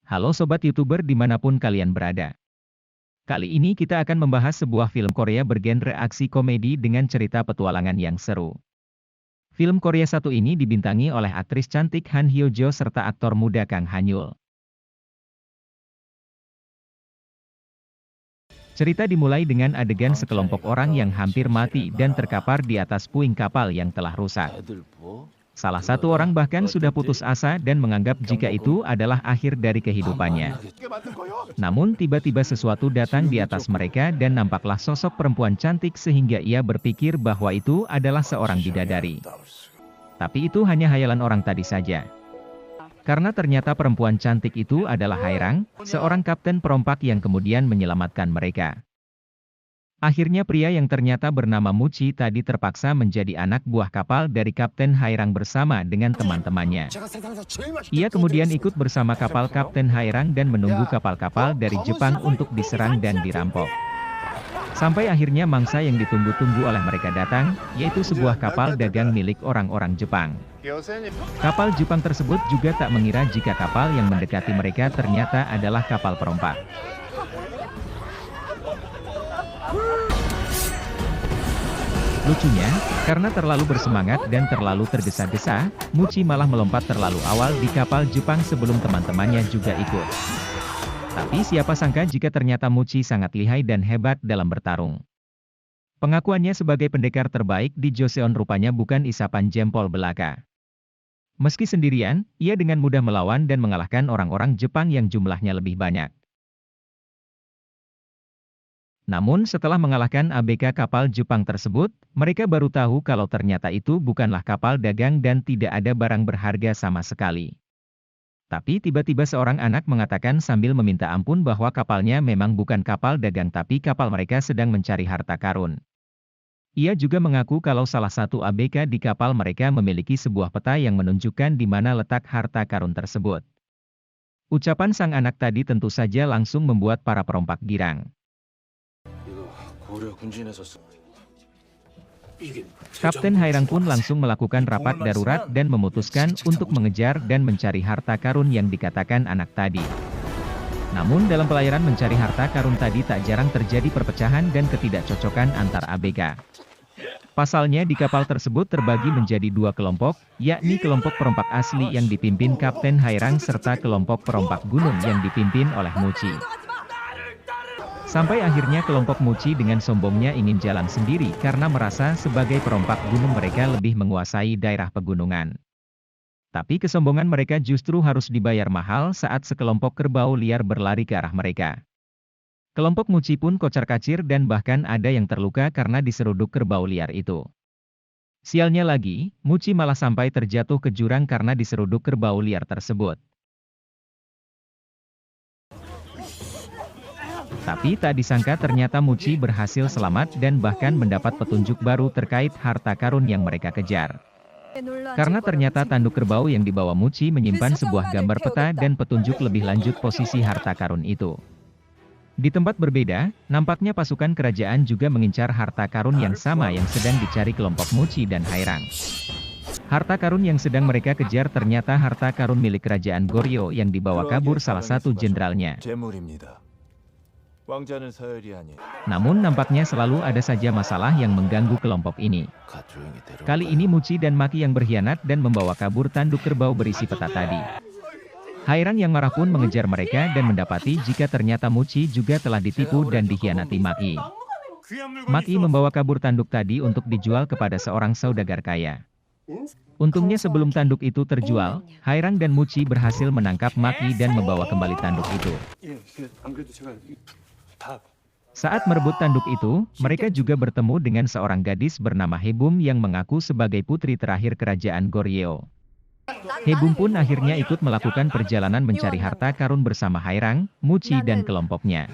Halo Sobat YouTuber dimanapun kalian berada. Kali ini kita akan membahas sebuah film Korea bergenre aksi komedi dengan cerita petualangan yang seru. Film Korea satu ini dibintangi oleh aktris cantik Han Hyo Jo serta aktor muda Kang Han Yul. Cerita dimulai dengan adegan sekelompok orang yang hampir mati dan terkapar di atas puing kapal yang telah rusak. Salah satu orang bahkan sudah putus asa dan menganggap jika itu adalah akhir dari kehidupannya. Namun tiba-tiba sesuatu datang di atas mereka dan nampaklah sosok perempuan cantik sehingga ia berpikir bahwa itu adalah seorang bidadari. Tapi itu hanya hayalan orang tadi saja. Karena ternyata perempuan cantik itu adalah Hairang, seorang kapten perompak yang kemudian menyelamatkan mereka. Akhirnya pria yang ternyata bernama Muchi tadi terpaksa menjadi anak buah kapal dari Kapten Hairang bersama dengan teman-temannya. Ia kemudian ikut bersama kapal Kapten Hairang dan menunggu kapal-kapal dari Jepang untuk diserang dan dirampok. Sampai akhirnya mangsa yang ditunggu-tunggu oleh mereka datang, yaitu sebuah kapal dagang milik orang-orang Jepang. Kapal Jepang tersebut juga tak mengira jika kapal yang mendekati mereka ternyata adalah kapal perompak. Lucunya, karena terlalu bersemangat dan terlalu tergesa-gesa, Muchi malah melompat terlalu awal di kapal Jepang sebelum teman-temannya juga ikut. Tapi siapa sangka jika ternyata Muchi sangat lihai dan hebat dalam bertarung. Pengakuannya sebagai pendekar terbaik di Joseon rupanya bukan isapan jempol belaka. Meski sendirian, ia dengan mudah melawan dan mengalahkan orang-orang Jepang yang jumlahnya lebih banyak. Namun setelah mengalahkan ABK kapal Jepang tersebut, mereka baru tahu kalau ternyata itu bukanlah kapal dagang dan tidak ada barang berharga sama sekali. Tapi tiba-tiba seorang anak mengatakan sambil meminta ampun bahwa kapalnya memang bukan kapal dagang tapi kapal mereka sedang mencari harta karun. Ia juga mengaku kalau salah satu ABK di kapal mereka memiliki sebuah peta yang menunjukkan di mana letak harta karun tersebut. Ucapan sang anak tadi tentu saja langsung membuat para perompak girang. Kapten Hairang pun langsung melakukan rapat darurat dan memutuskan untuk mengejar dan mencari harta karun yang dikatakan anak tadi. Namun dalam pelayaran mencari harta karun tadi tak jarang terjadi perpecahan dan ketidakcocokan antar ABK. Pasalnya di kapal tersebut terbagi menjadi dua kelompok, yakni kelompok perompak asli yang dipimpin Kapten Hairang serta kelompok perompak gunung yang dipimpin oleh Muchi. Sampai akhirnya kelompok Muchi dengan sombongnya ingin jalan sendiri karena merasa sebagai perompak gunung mereka lebih menguasai daerah pegunungan. Tapi kesombongan mereka justru harus dibayar mahal saat sekelompok kerbau liar berlari ke arah mereka. Kelompok Muchi pun kocar-kacir dan bahkan ada yang terluka karena diseruduk kerbau liar itu. Sialnya lagi, Muchi malah sampai terjatuh ke jurang karena diseruduk kerbau liar tersebut. Tapi tak disangka ternyata Muchi berhasil selamat dan bahkan mendapat petunjuk baru terkait harta karun yang mereka kejar. Karena ternyata tanduk kerbau yang dibawa Muchi menyimpan sebuah gambar peta dan petunjuk lebih lanjut posisi harta karun itu. Di tempat berbeda, nampaknya pasukan kerajaan juga mengincar harta karun yang sama yang sedang dicari kelompok Muchi dan Hairang. Harta karun yang sedang mereka kejar ternyata harta karun milik kerajaan Goryeo yang dibawa kabur salah satu jenderalnya. Namun nampaknya selalu ada saja masalah yang mengganggu kelompok ini. Kali ini Muchi dan Maki yang berkhianat dan membawa kabur tanduk kerbau berisi peta tadi. Hairang yang marah pun mengejar mereka dan mendapati jika ternyata Muchi juga telah ditipu dan dikhianati Maki. Maki membawa kabur tanduk tadi untuk dijual kepada seorang saudagar kaya. Untungnya sebelum tanduk itu terjual, Hairang dan Muchi berhasil menangkap Maki dan membawa kembali tanduk itu. Saat merebut tanduk itu, mereka juga bertemu dengan seorang gadis bernama Hebum yang mengaku sebagai putri terakhir kerajaan Goryeo. Hebum pun akhirnya ikut melakukan perjalanan mencari harta karun bersama Hairang, Muchi dan kelompoknya.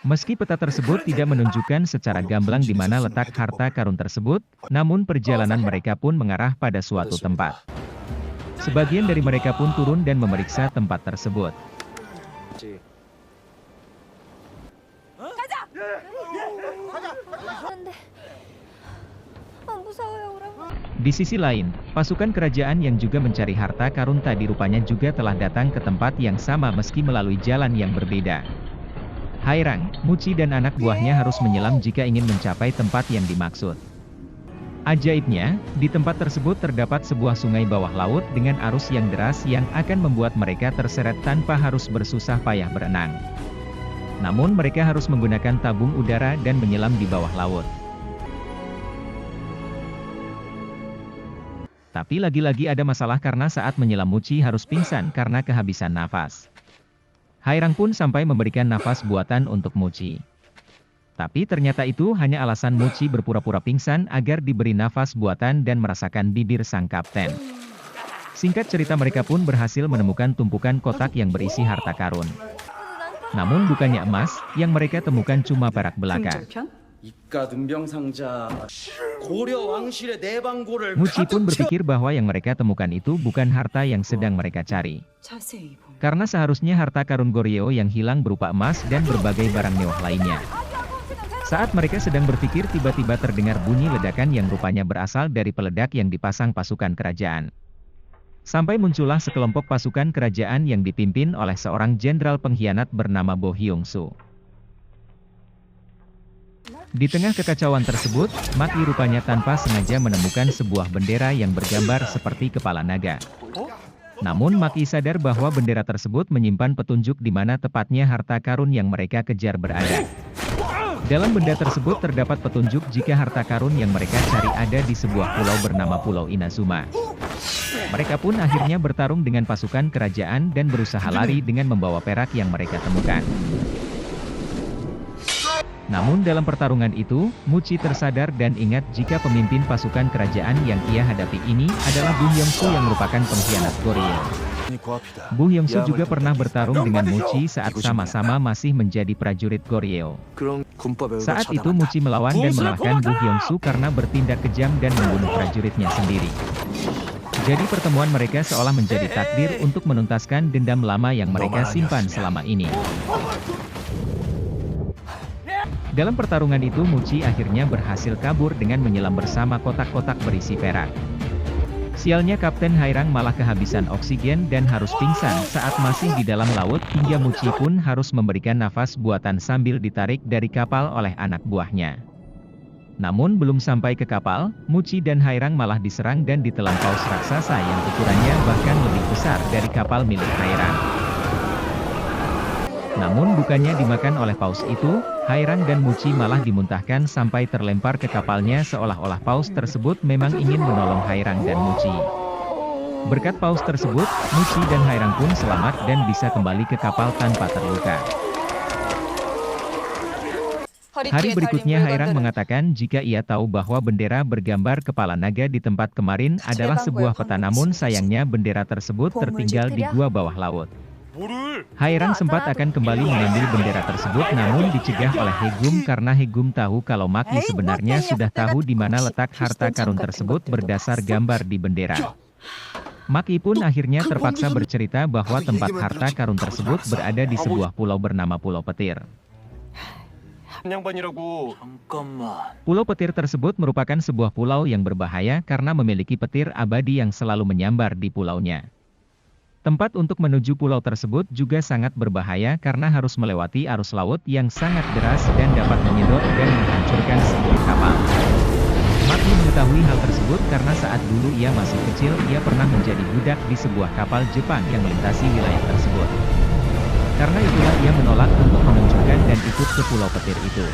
Meski peta tersebut tidak menunjukkan secara gamblang di mana letak harta karun tersebut, namun perjalanan mereka pun mengarah pada suatu tempat. Sebagian dari mereka pun turun dan memeriksa tempat tersebut. Di sisi lain, pasukan kerajaan yang juga mencari harta karun tadi rupanya juga telah datang ke tempat yang sama meski melalui jalan yang berbeda. Hairang, Muci dan anak buahnya harus menyelam jika ingin mencapai tempat yang dimaksud. Ajaibnya, di tempat tersebut terdapat sebuah sungai bawah laut dengan arus yang deras yang akan membuat mereka terseret tanpa harus bersusah payah berenang. Namun mereka harus menggunakan tabung udara dan menyelam di bawah laut. Tapi lagi-lagi ada masalah karena saat menyelam Muci harus pingsan karena kehabisan nafas. Hairang pun sampai memberikan nafas buatan untuk Muci. Tapi ternyata itu hanya alasan Muci berpura-pura pingsan agar diberi nafas buatan dan merasakan bibir sang kapten. Singkat cerita mereka pun berhasil menemukan tumpukan kotak yang berisi harta karun. Namun bukannya emas, yang mereka temukan cuma perak belaka. Muci pun berpikir bahwa yang mereka temukan itu bukan harta yang sedang mereka cari. Karena seharusnya harta karun Goryeo yang hilang berupa emas dan berbagai barang mewah lainnya. Saat mereka sedang berpikir tiba-tiba terdengar bunyi ledakan yang rupanya berasal dari peledak yang dipasang pasukan kerajaan. Sampai muncullah sekelompok pasukan kerajaan yang dipimpin oleh seorang jenderal pengkhianat bernama Bo Hyung-soo. Di tengah kekacauan tersebut, Maki rupanya tanpa sengaja menemukan sebuah bendera yang bergambar seperti kepala naga. Namun Maki sadar bahwa bendera tersebut menyimpan petunjuk di mana tepatnya harta karun yang mereka kejar berada. Dalam benda tersebut terdapat petunjuk jika harta karun yang mereka cari ada di sebuah pulau bernama Pulau Inazuma. Mereka pun akhirnya bertarung dengan pasukan kerajaan dan berusaha lari dengan membawa perak yang mereka temukan. Namun dalam pertarungan itu, Muci tersadar dan ingat jika pemimpin pasukan kerajaan yang ia hadapi ini adalah Bu Hyung-soo yang merupakan pengkhianat Goryeo. Bu Hyung-soo juga pernah bertarung dengan Muci saat sama-sama masih menjadi prajurit Goryeo. Saat itu Muci melawan dan mengalahkan Bu Hyung-soo karena bertindak kejam dan membunuh prajuritnya sendiri. Jadi pertemuan mereka seolah menjadi takdir untuk menuntaskan dendam lama yang mereka simpan selama ini. Dalam pertarungan itu Muci akhirnya berhasil kabur dengan menyelam bersama kotak-kotak berisi perak. Sialnya Kapten Hairang malah kehabisan oksigen dan harus pingsan saat masih di dalam laut hingga Muci pun harus memberikan nafas buatan sambil ditarik dari kapal oleh anak buahnya. Namun belum sampai ke kapal, Muci dan Hairang malah diserang dan ditelan paus raksasa yang ukurannya bahkan lebih besar dari kapal milik Hairang. Namun bukannya dimakan oleh paus itu, Hairang dan Muci malah dimuntahkan sampai terlempar ke kapalnya seolah-olah paus tersebut memang ingin menolong Hairang dan Muci. Berkat paus tersebut, Muci dan Hairang pun selamat dan bisa kembali ke kapal tanpa terluka. Hari berikutnya Hairang mengatakan jika ia tahu bahwa bendera bergambar kepala naga di tempat kemarin adalah sebuah peta, namun sayangnya bendera tersebut tertinggal di gua bawah laut. Hairang sempat akan kembali mengambil bendera tersebut namun dicegah oleh Hegum karena Hegum tahu kalau Maki sebenarnya sudah tahu di mana letak harta karun tersebut berdasar gambar di bendera. Maki pun akhirnya terpaksa bercerita bahwa tempat harta karun tersebut berada di sebuah pulau bernama Pulau Petir. Pulau Petir tersebut merupakan sebuah pulau yang berbahaya karena memiliki petir abadi yang selalu menyambar di pulaunya. Tempat untuk menuju pulau tersebut juga sangat berbahaya karena harus melewati arus laut yang sangat deras dan dapat menyedot dan menghancurkan sebuah kapal. Maki mengetahui hal tersebut karena saat dulu ia masih kecil ia pernah menjadi budak di sebuah kapal Jepang yang melintasi wilayah tersebut. Karena itulah ia menolak untuk menunjukkan dan ikut ke Pulau Petir itu.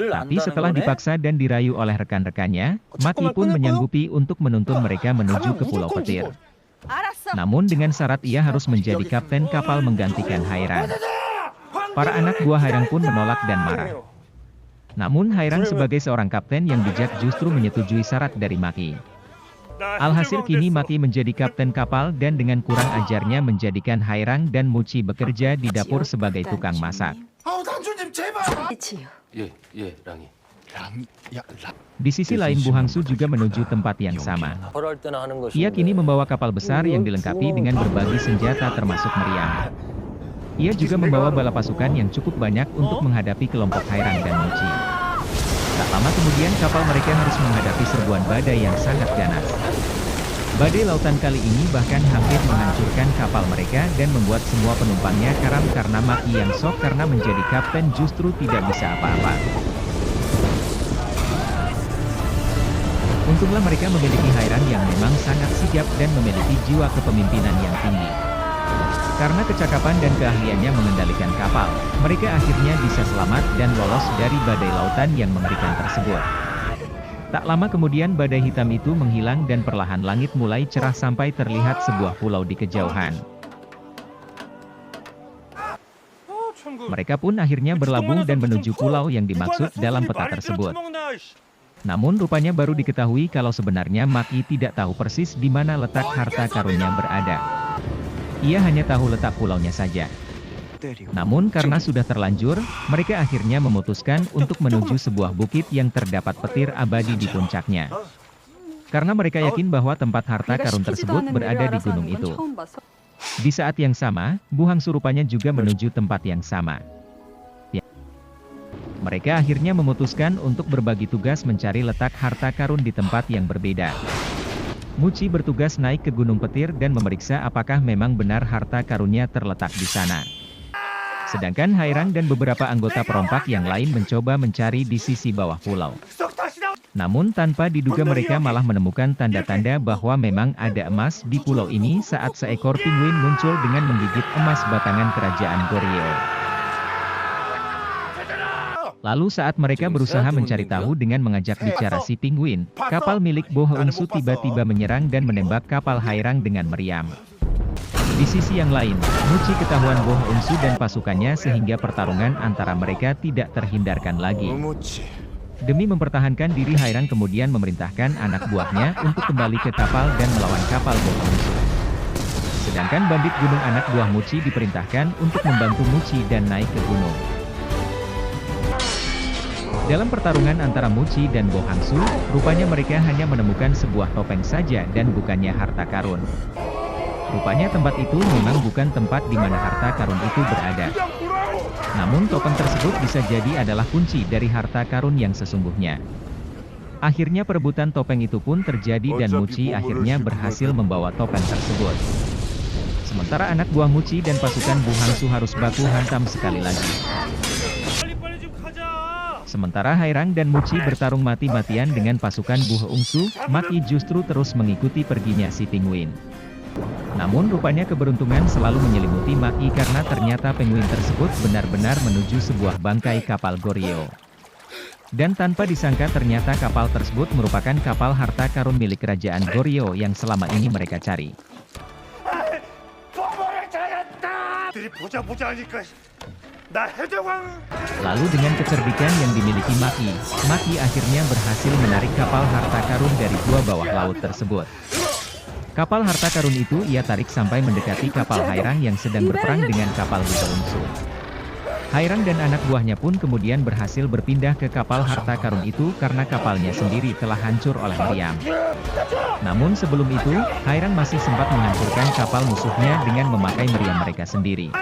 Tapi setelah dipaksa dan dirayu oleh rekan-rekannya, Maki pun menyanggupi untuk menuntun mereka menuju ke Pulau Petir. Namun dengan syarat ia harus menjadi kapten kapal menggantikan Hairang. Para anak buah Hairang pun menolak dan marah. Namun Hairang sebagai seorang kapten yang bijak justru menyetujui syarat dari Maki. Alhasil kini Maki menjadi kapten kapal dan dengan kurang ajarnya menjadikan Hairang dan Muci bekerja di dapur sebagai tukang masak. Di sisi lain Bu Hangsu juga menuju tempat yang sama. Ia kini membawa kapal besar yang dilengkapi dengan berbagai senjata termasuk meriam. Ia juga membawa bala pasukan yang cukup banyak untuk menghadapi kelompok Hairang dan Muci. Tak lama kemudian kapal mereka harus menghadapi serbuan badai yang sangat ganas. Badai lautan kali ini bahkan hampir menghancurkan kapal mereka dan membuat semua penumpangnya karam karena Maki yang shock karena menjadi kapten justru tidak bisa apa-apa. Untunglah mereka memiliki Hairan yang memang sangat sigap dan memiliki jiwa kepemimpinan yang tinggi. Karena kecakapan dan keahliannya mengendalikan kapal, mereka akhirnya bisa selamat dan lolos dari badai lautan yang mengerikan tersebut. Tak lama kemudian badai hitam itu menghilang dan perlahan langit mulai cerah sampai terlihat sebuah pulau di kejauhan. Mereka pun akhirnya berlabuh dan menuju pulau yang dimaksud dalam peta tersebut. Namun rupanya baru diketahui kalau sebenarnya Maki tidak tahu persis di mana letak harta karunnya berada. Ia hanya tahu letak pulaunya saja. Namun karena sudah terlanjur, mereka akhirnya memutuskan untuk menuju sebuah bukit yang terdapat petir abadi di puncaknya. Karena mereka yakin bahwa tempat harta karun tersebut berada di gunung itu. Di saat yang sama, Bu Hangsu rupanya juga menuju tempat yang sama. Mereka akhirnya memutuskan untuk berbagi tugas mencari letak harta karun di tempat yang berbeda. Muci bertugas naik ke Gunung Petir dan memeriksa apakah memang benar harta karunnya terletak di sana. Sedangkan Hairang dan beberapa anggota perompak yang lain mencoba mencari di sisi bawah pulau. Namun tanpa diduga mereka malah menemukan tanda-tanda bahwa memang ada emas di pulau ini saat seekor pinguin muncul dengan menggigit emas batangan kerajaan Goryeo. Lalu saat mereka berusaha mencari tahu dengan mengajak bicara si pinguin, kapal milik Bo Heungsu tiba-tiba menyerang dan menembak kapal Hairang dengan meriam. Di sisi yang lain, Muci ketahuan Bo Heungsu dan pasukannya sehingga pertarungan antara mereka tidak terhindarkan lagi. Demi mempertahankan diri Hairang kemudian memerintahkan anak buahnya untuk kembali ke kapal dan melawan kapal Bo Heungsu. Sedangkan bandit gunung anak buah Muci diperintahkan untuk membantu Muci dan naik ke gunung. Dalam pertarungan antara Muci dan Bo Hangsu, rupanya mereka hanya menemukan sebuah topeng saja dan bukannya harta karun. Rupanya tempat itu memang bukan tempat di mana harta karun itu berada. Namun topeng tersebut bisa jadi adalah kunci dari harta karun yang sesungguhnya. Akhirnya perebutan topeng itu pun terjadi dan Muci akhirnya berhasil membawa topeng tersebut. Sementara anak buah Muci dan pasukan Bu Hangsu harus baku hantam sekali lagi. Sementara Hairang dan Muci bertarung mati-matian dengan pasukan Bu Heungsu, Maki justru terus mengikuti perginya si pinguin. Namun rupanya keberuntungan selalu menyelimuti Maki karena ternyata penguin tersebut benar-benar menuju sebuah bangkai kapal Goryeo. Dan tanpa disangka ternyata kapal tersebut merupakan kapal harta karun milik kerajaan Goryeo yang selama ini mereka cari. Lalu dengan kecerdikan yang dimiliki Maki akhirnya berhasil menarik kapal harta karun dari gua bawah laut tersebut. Kapal harta karun itu ia tarik sampai mendekati kapal Hairang yang sedang berperang dengan kapal Bu Heungsu. Hairang dan anak buahnya pun kemudian berhasil berpindah ke kapal harta karun itu karena kapalnya sendiri telah hancur oleh meriam. Namun sebelum itu, Hairang masih sempat menghancurkan kapal musuhnya dengan memakai meriam mereka sendiri.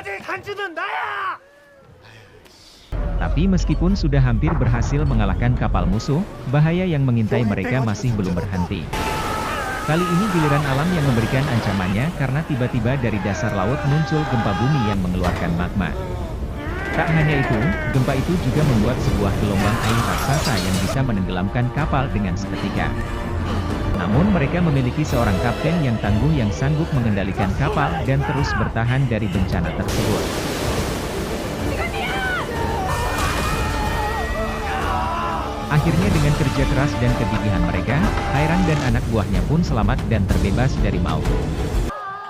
Tapi meskipun sudah hampir berhasil mengalahkan kapal musuh, bahaya yang mengintai mereka masih belum berhenti. Kali ini giliran alam yang memberikan ancamannya karena tiba-tiba dari dasar laut muncul gempa bumi yang mengeluarkan magma. Tak hanya itu, gempa itu juga membuat sebuah gelombang air raksasa yang bisa menenggelamkan kapal dengan seketika. Namun mereka memiliki seorang kapten yang tangguh yang sanggup mengendalikan kapal dan terus bertahan dari bencana tersebut. Akhirnya dengan kerja keras dan kegigihan mereka, Hairang dan anak buahnya pun selamat dan terbebas dari maut.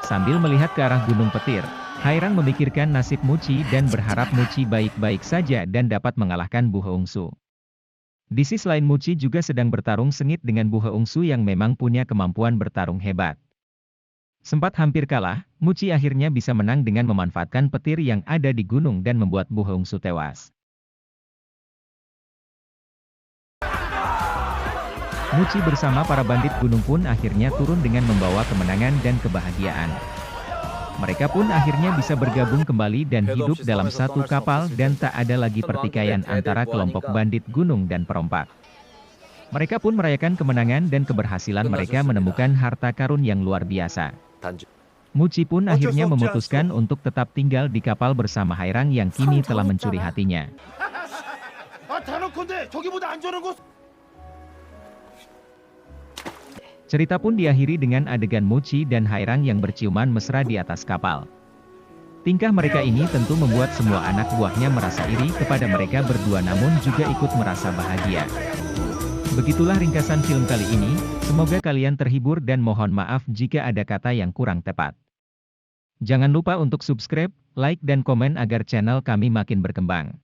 Sambil melihat ke arah Gunung Petir, Hairang memikirkan nasib Muci dan berharap Muci baik-baik saja dan dapat mengalahkan Bu Heungsu. Di sisi lain Muci juga sedang bertarung sengit dengan Bu Heungsu yang memang punya kemampuan bertarung hebat. Sempat hampir kalah, Muci akhirnya bisa menang dengan memanfaatkan petir yang ada di gunung dan membuat Bu Heungsu tewas. Muci bersama para bandit gunung pun akhirnya turun dengan membawa kemenangan dan kebahagiaan. Mereka pun akhirnya bisa bergabung kembali dan hidup dalam satu kapal dan tak ada lagi pertikaian antara kelompok bandit gunung dan perompak. Mereka pun merayakan kemenangan dan keberhasilan mereka menemukan harta karun yang luar biasa. Muci pun akhirnya memutuskan untuk tetap tinggal di kapal bersama Hairang yang kini telah mencuri hatinya. Cerita pun diakhiri dengan adegan Muci dan Hairang yang berciuman mesra di atas kapal. Tingkah mereka ini tentu membuat semua anak buahnya merasa iri kepada mereka berdua namun juga ikut merasa bahagia. Begitulah ringkasan film kali ini, semoga kalian terhibur dan mohon maaf jika ada kata yang kurang tepat. Jangan lupa untuk subscribe, like dan komen agar channel kami makin berkembang.